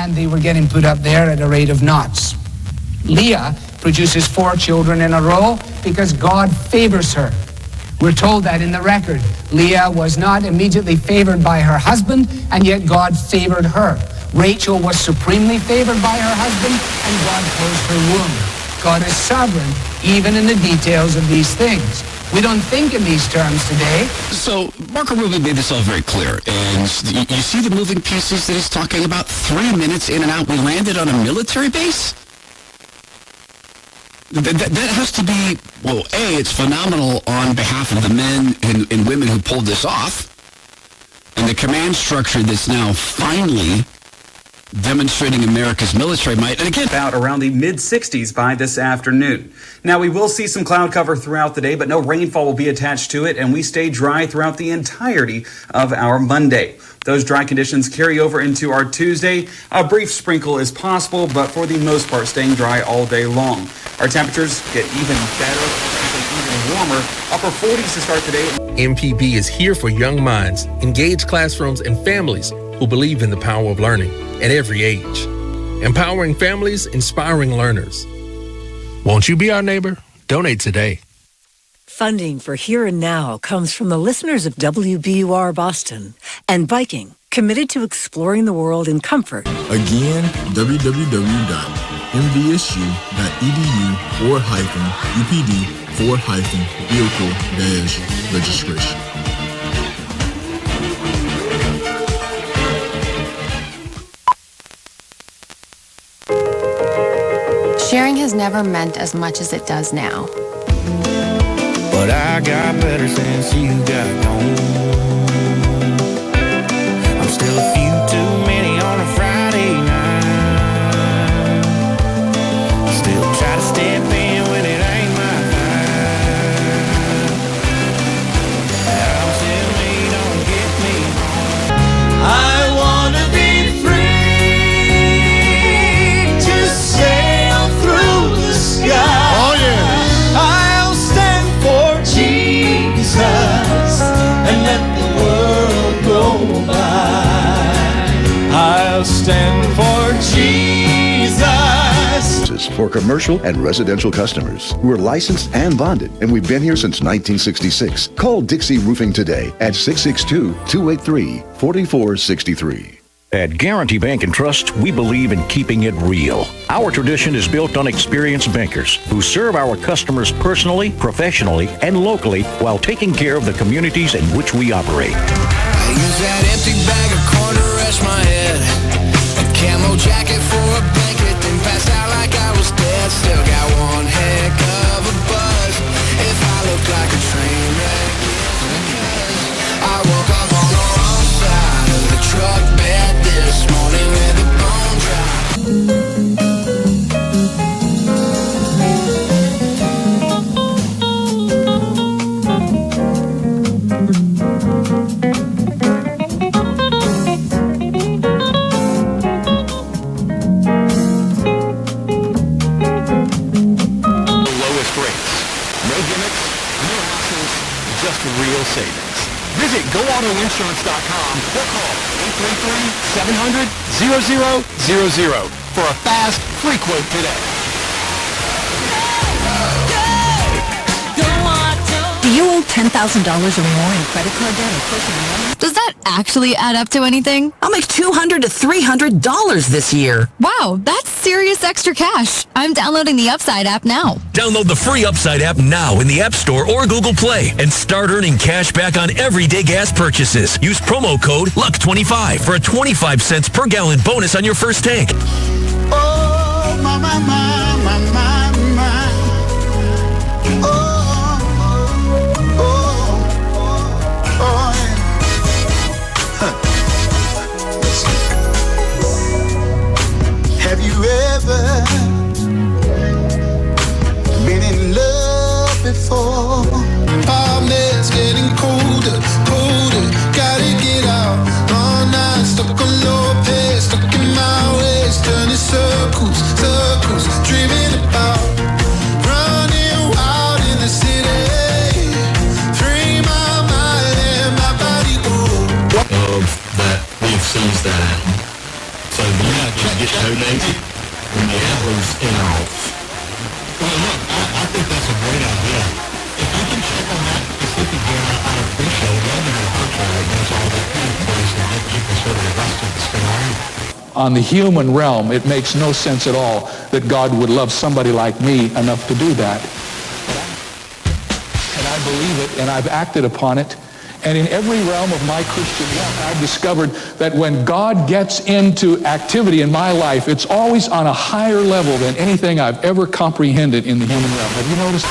and they were getting put up there at a rate of knots. Leah produces 4 children in a row because God favors her. We're told that in the record. Leah was not immediately favored by her husband, and yet God favored her. Rachel was supremely favored by her husband, and God closed her womb. God is sovereign, even in the details of these things. We don't think in these terms today. So, Marco Rubio made this all very clear. And you see the moving pieces that he's talking about? 3 minutes in and out. We landed on a military base? That has to be, well, A, it's phenomenal on behalf of the men and women who pulled this off. And the command structure that's now finally demonstrating America's military might. And again, about around the mid-60s by this afternoon. Now, we will see some cloud cover throughout the day, but no rainfall will be attached to it, and we stay dry throughout the entirety of our Monday. Those dry conditions carry over into our Tuesday. A brief sprinkle is possible, but for the most part, staying dry all day long. Our temperatures get even better, even warmer, upper 40s to start the day. MPB is here for young minds, engaged classrooms, and families who believe in the power of learning at every age. Empowering families, inspiring learners. Won't you be our neighbor? Donate today. Funding for Here and Now comes from the listeners of WBUR Boston and Viking, committed to exploring the world in comfort. Again, www.mvsu.edu/UPD/vehicle-registration. Sharing has never meant as much as it does now. But I got better since you got gone. I'm still a few too many on a Friday night. Still try to step in when it ain't my time. I'm still me, don't get me wrong. I wanna be free to sail through the sky. Oh yeah. I'll stand for Jesus and let the world go by. I'll stand for Jesus. For commercial and residential customers. We're licensed and bonded, and we've been here since 1966. Call Dixie Roofing today at 662-283-4463. At Guarantee Bank and Trust, we believe in keeping it real. Our tradition is built on experienced bankers who serve our customers personally, professionally, and locally while taking care of the communities in which we operate. I use that empty bag of corn to rest my head. A camo jacket for a blanket, then passed out like I was dead. Still got one heck of a buzz. If I look like a train wreck, I woke up on the wrong side of the truck bed this morning with a bone drop. Real savings. Visit GoAutoInsurance.com or call 833-700-0000 for a fast, free quote today. Do you owe $10,000 or more in credit card debt or personal loan? Does that actually add up to anything? I'll make $200 to $300 this year. Wow, that's serious extra cash. I'm downloading the Upside app now. Download the free Upside app now in the App Store or Google Play and start earning cash back on everyday gas purchases. Use promo code LUCK25 for a 25 cents per gallon bonus on your first tank. Oh, my, my, my, my, my, my. Oh. Have you ever been in love before? It's getting colder, colder. Gotta get out all night. Stuck on low pace, stuck in my ways, turning circles, circles, dreaming about running wild in the city. Free my mind and my body. Of that we've seized that. So yeah, get donated when the antlers in off. Well, look, I think that's a great idea. If you can check on that specifically, I appreciate it. London and Virtual does all that kind of place and get people sort of arrested to stay on. On the human realm, it makes no sense at all that God would love somebody like me enough to do that. And I believe it, and I've acted upon it. And in every realm of my Christian walk, I've discovered that when God gets into activity in my life, it's always on a higher level than anything I've ever comprehended in the human realm. Have you noticed?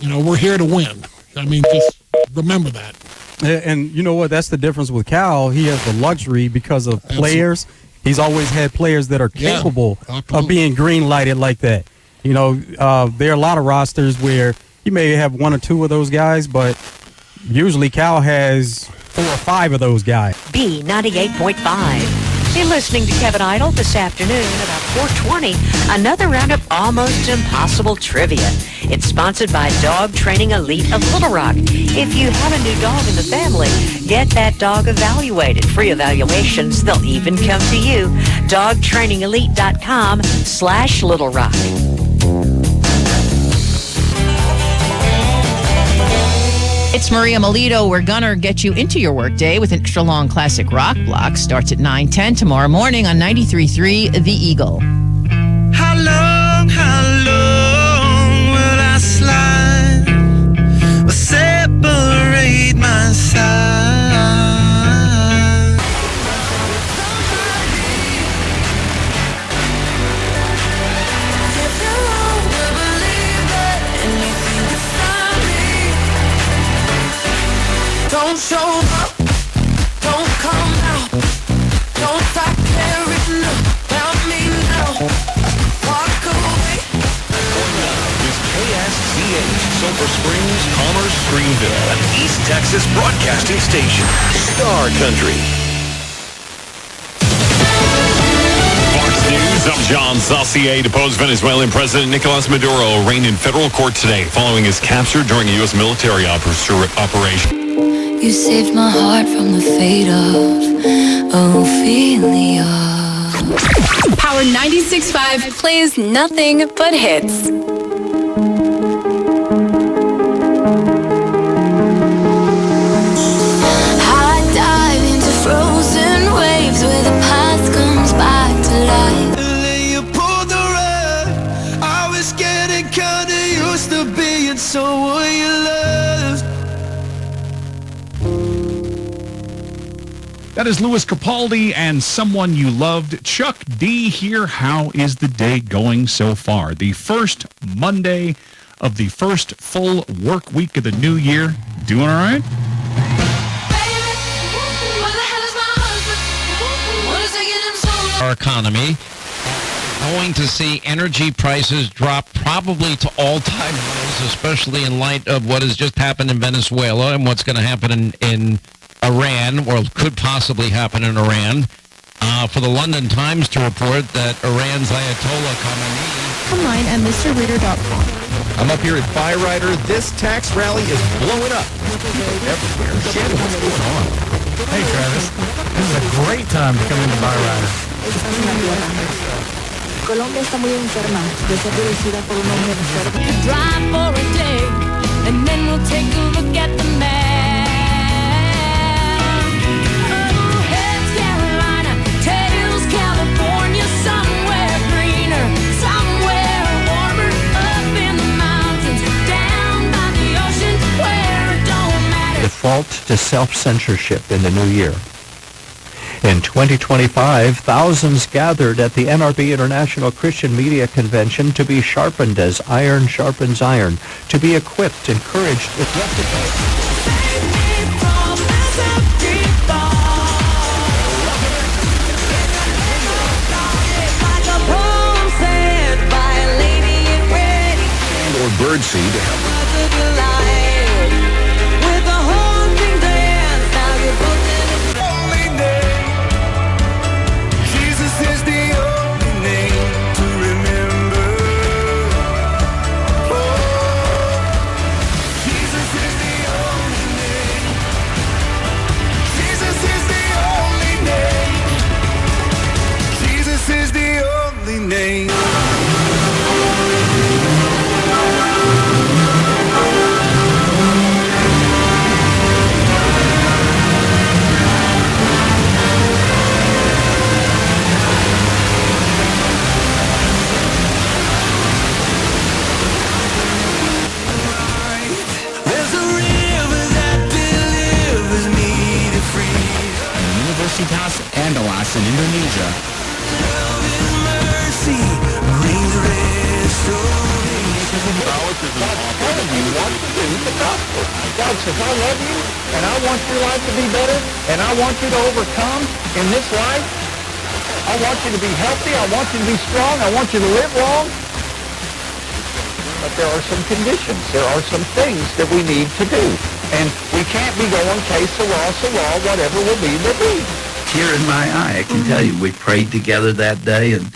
You know, we're here to win. I mean, just remember that. And you know what? That's the difference with Cal. He has the luxury because of players. He's always had players that are capable of being green lighted like that. You know, there are a lot of rosters where you may have one or two of those guys, but usually Cal has 4 or 5 of those guys. B98.5. You're listening to Kevin Idle this afternoon about 4:20. Another round of almost impossible trivia. It's sponsored by Dog Training Elite of Little Rock. If you have a new dog in the family, get that dog evaluated. Free evaluations, they'll even come to you. DogTrainingElite.com/Little Rock. It's Maria Melito. We're gonna get you into your workday with an extra long classic rock block. Starts at 9:10 tomorrow morning on 93.3 The Eagle. How long will I slide or separate my side? Don't show up, don't come out, don't stop caring about me now. Walk away. Is KSCH, Sulphur Springs, Commerce, Greenville, an East Texas broadcasting station. Star Country. Fox News, I'm John Saucier. Deposed Venezuelan President Nicolas Maduro arraigned in federal court today following his capture during a U.S. military operation. You saved my heart from the fate of Ophelia. Power 96.5 plays nothing but hits. I dive into frozen waves where the past comes back to life. Then you pulled the rug. I was getting kinda used to being someone you loved. That is Louis Capaldi and Someone You Loved. Chuck D here. How is the day going so far? The first Monday of the first full work week of the new year. Doing all right? Our economy going to see energy prices drop probably to all-time lows, especially in light of what has just happened in Venezuela and what's going to happen in Iran, or could possibly happen in Iran. For the London Times to report that Iran's Ayatollah Khamenei. Online at MrReader.com. I'm up here at Buy Rider. This tax rally is blowing up everywhere. Shannon, what's going on? Hey, Travis. This is a great time to come into Buy Rider. Colombia está muy enferma de ser dirigida por un hombre enfermo. Drive for a day, and then we'll take a look at the map. Default to self-censorship in the new year. In 2025, thousands gathered at the NRB International Christian Media Convention to be sharpened as iron sharpens iron, to be equipped, encouraged, or birdseed to help. in Indonesia. God says, I love you, and I want your life to be better, and I want you to overcome in this life. I want you to be healthy. I want you to be strong. I want you to live long. But there are some conditions. There are some things that we need to do. And we can't be going, que sera, whatever will be. Tear in my eye, I can tell you. We prayed together that day, and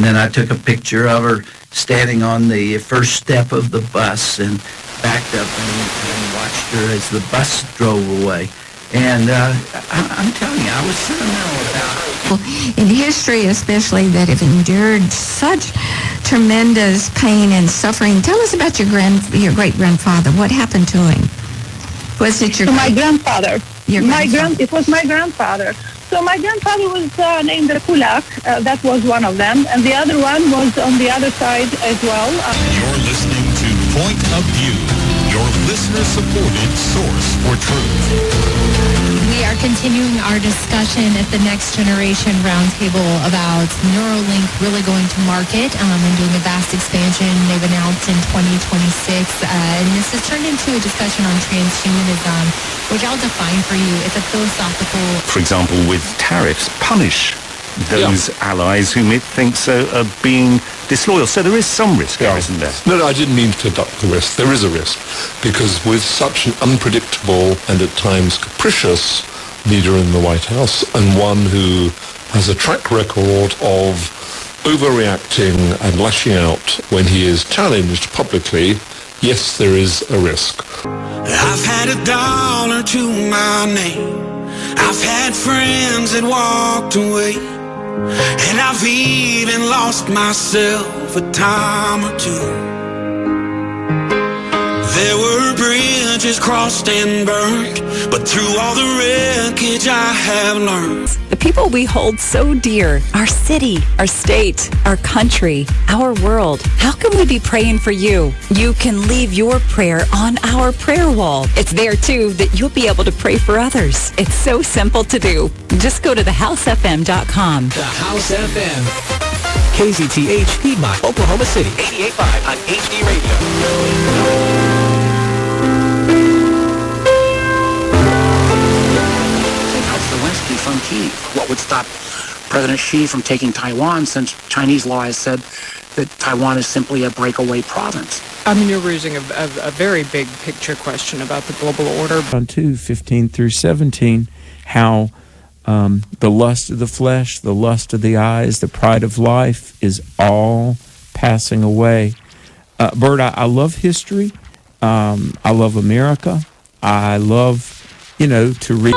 then I took a picture of her standing on the first step of the bus and backed up and watched her as the bus drove away. And I'm telling you, I was sentimental about it. In history, especially, that have endured such tremendous pain and suffering. Tell us about your great-grandfather. What happened to him? Was it your my grandfather? It was my grandfather. So my grandfather was named Kulak. That was one of them, and the other one was on the other side as well. You're listening to Point of View, your listener-supported source for truth. We are continuing our discussion at the Next Generation Roundtable about Neuralink really going to market and doing a vast expansion they've announced in 2026. And this has turned into a discussion on transhumanism, which I'll define for you. It's a philosophical... For example, with tariffs, punish those allies whom it thinks are being disloyal. So there is some risk there, isn't there? No, I didn't mean to deduct the risk. There is a risk, because with such an unpredictable and at times capricious leader in the White House, and one who has a track record of overreacting and lashing out when he is challenged publicly, yes, there is a risk. I've had $1 to my name. I've had friends that walked away, and I've even lost myself a time or two. There were bridges crossed and burned, but through all the wreckage I have learned. The people we hold so dear, our city, our state, our country, our world. How can we be praying for you? You can leave your prayer on our prayer wall. It's there too that you'll be able to pray for others. It's so simple to do. Just go to thehousefm.com. The House FM. KZTH Piedmont, Oklahoma City. 88.5 on HD Radio. On key. What would stop President Xi from taking Taiwan, since Chinese law has said that Taiwan is simply a breakaway province? I mean, you're raising a very big picture question about the global order. On 2:15 through 17, how the lust of the flesh, the lust of the eyes, the pride of life is all passing away. Bert, I love history. I love America. I love, to read.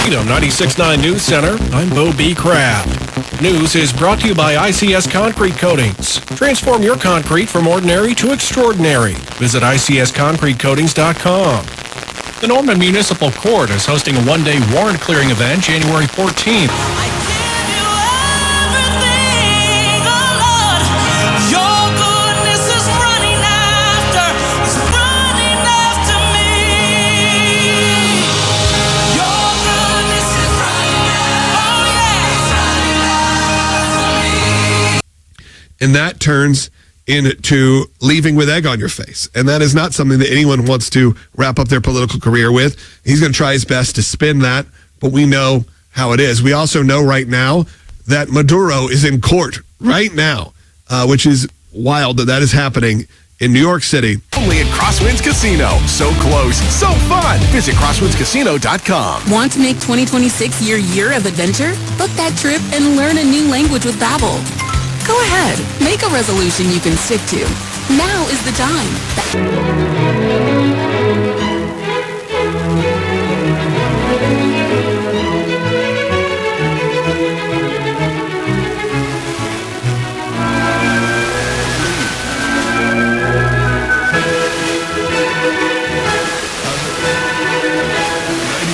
Freedom 96.9 News Center, I'm Bo B. Craft. News is brought to you by ICS Concrete Coatings. Transform your concrete from ordinary to extraordinary. Visit ICSConcreteCoatings.com. The Norman Municipal Court is hosting a one-day warrant clearing event January 14th. And that turns into leaving with egg on your face. And that is not something that anyone wants to wrap up their political career with. He's going to try his best to spin that, but we know how it is. We also know right now that Maduro is in court right now, which is wild that is happening in New York City. Only at Crosswinds Casino. So close, so fun. Visit CrosswindsCasino.com. Want to make 2026 your year of adventure? Book that trip and learn a new language with Babbel. Go ahead, make a resolution you can stick to. Now is the time.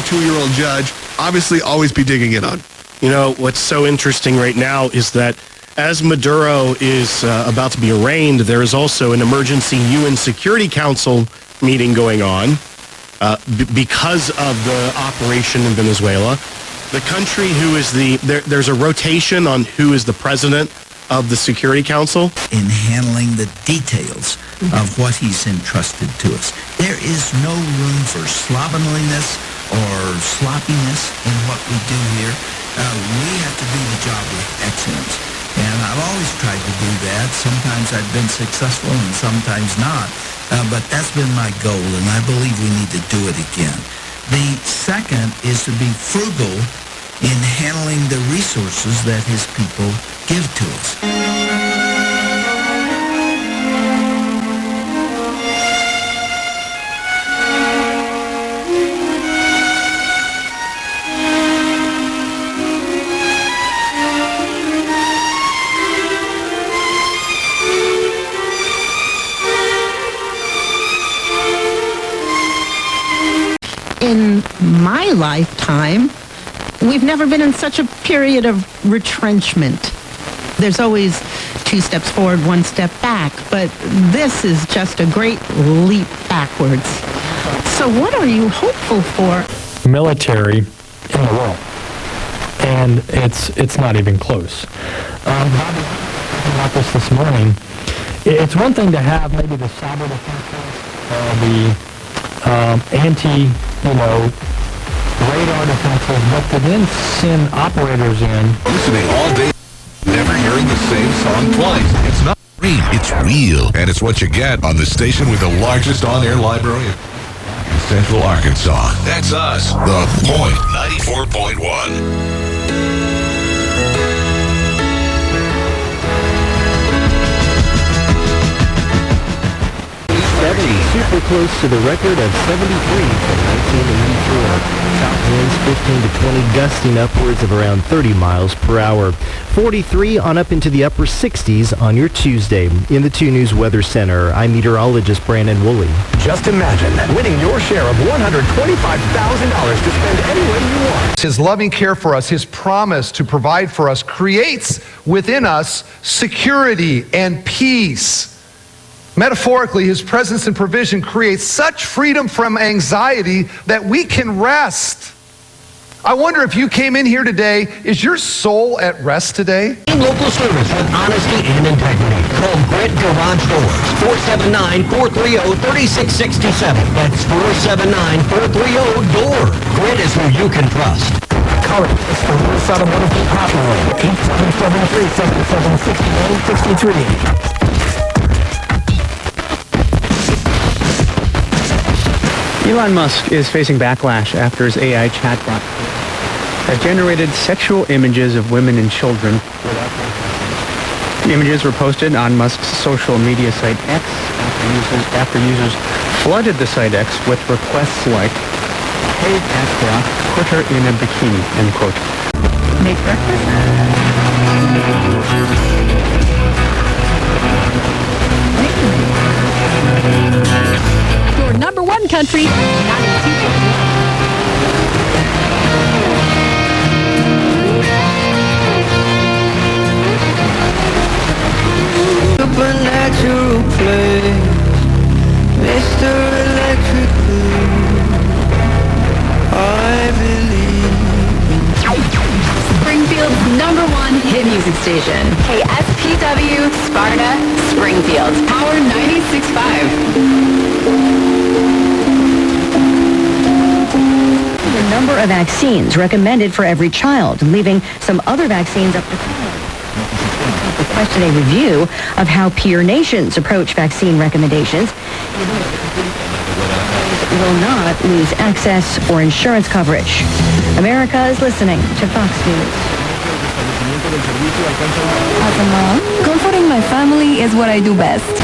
Two-year-old judge, obviously always be digging in on. You know, what's so interesting right now is that as Maduro is about to be arraigned, there is also an emergency UN Security Council meeting going on because of the operation in Venezuela. The country who is there's a rotation on who is the president of the Security Council. In handling the details of what he's entrusted to us. There is no room for slovenliness or sloppiness in what we do here. We have to do the job with excellence. And I've always tried to do that. Sometimes I've been successful and sometimes not. But that's been my goal, and I believe we need to do it again. The second is to be frugal in handling the resources that his people give to us. In my lifetime, we've never been in such a period of retrenchment. There's always 2 steps forward, 1 step back, but this is just a great leap backwards. So what are you hopeful for? Military in the world, and it's not even close. Bobby, about this morning. It's one thing to have maybe the cyber defenses, the radar defenses, but to then send operators in. Listening all day, never hearing the same song twice. It's not green, it's real. And it's what you get on the station with the largest on-air library in Central Arkansas. That's us, The Point 94.1. Super close to the record of 73 from 1984. South winds 15 to 20, gusting upwards of around 30 miles per hour. 43 on up into the upper 60s on your Tuesday. In the 2 News Weather Center, I'm meteorologist Brandon Woolley. Just imagine winning your share of $125,000 to spend any way you want. His loving care for us, his promise to provide for us creates within us security and peace. Metaphorically, his presence and provision creates such freedom from anxiety that we can rest. I wonder if you came in here today, is your soul at rest today? Local service with honesty and integrity. Call Grit Garage Doors, 479-430-3667. That's 479-430-DOOR. Grit is who you can trust. Current is the north side of Wonderful Copper Road, 877-377-6163. Elon Musk is facing backlash after his AI chatbot has generated sexual images of women and children. The images were posted on Musk's social media site X after users flooded the site X with requests like, "Hey, Cat put her in a bikini," end quote. Make breakfast? Your number 1 country, Supernatural place, Mr. Electric Blue, I believe. Springfield's number 1 hit music station. KSPW, Sparta, Springfield. Power 96.5. The number of vaccines recommended for every child, leaving some other vaccines up to requested a review of how peer nations approach vaccine recommendations. Will not lose access or insurance coverage. America is listening to Fox News. As a mom, comforting my family is what I do best.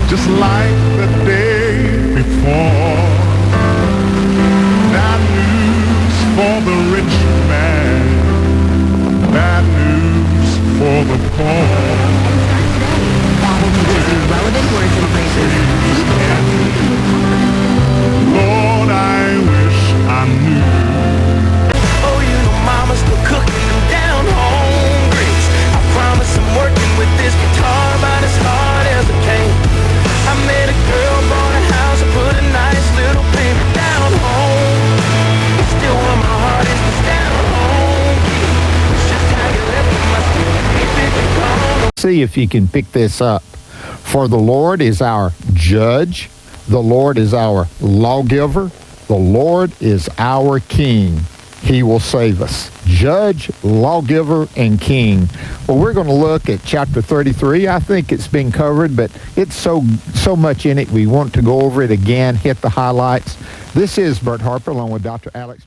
Just like the day before. Bad news for the rich man. Bad news for the poor. Lord, I wish I knew. Oh, you know mama's still cooking them down home grits. I promise I'm working with this guitar about as hard as I can. I met a girl, bought a house, and put a nice little baby down home. Still where my heart is down home. It's just how you left my skin. Ain't big and gone. See if you can pick this up. For the Lord is our judge. The Lord is our lawgiver. The Lord is our king. He will save us. Judge, lawgiver, and king. Well, we're going to look at chapter 33. I think it's been covered, but it's so much in it. We want to go over it again, hit the highlights. This is Bert Harper along with Dr. Alex.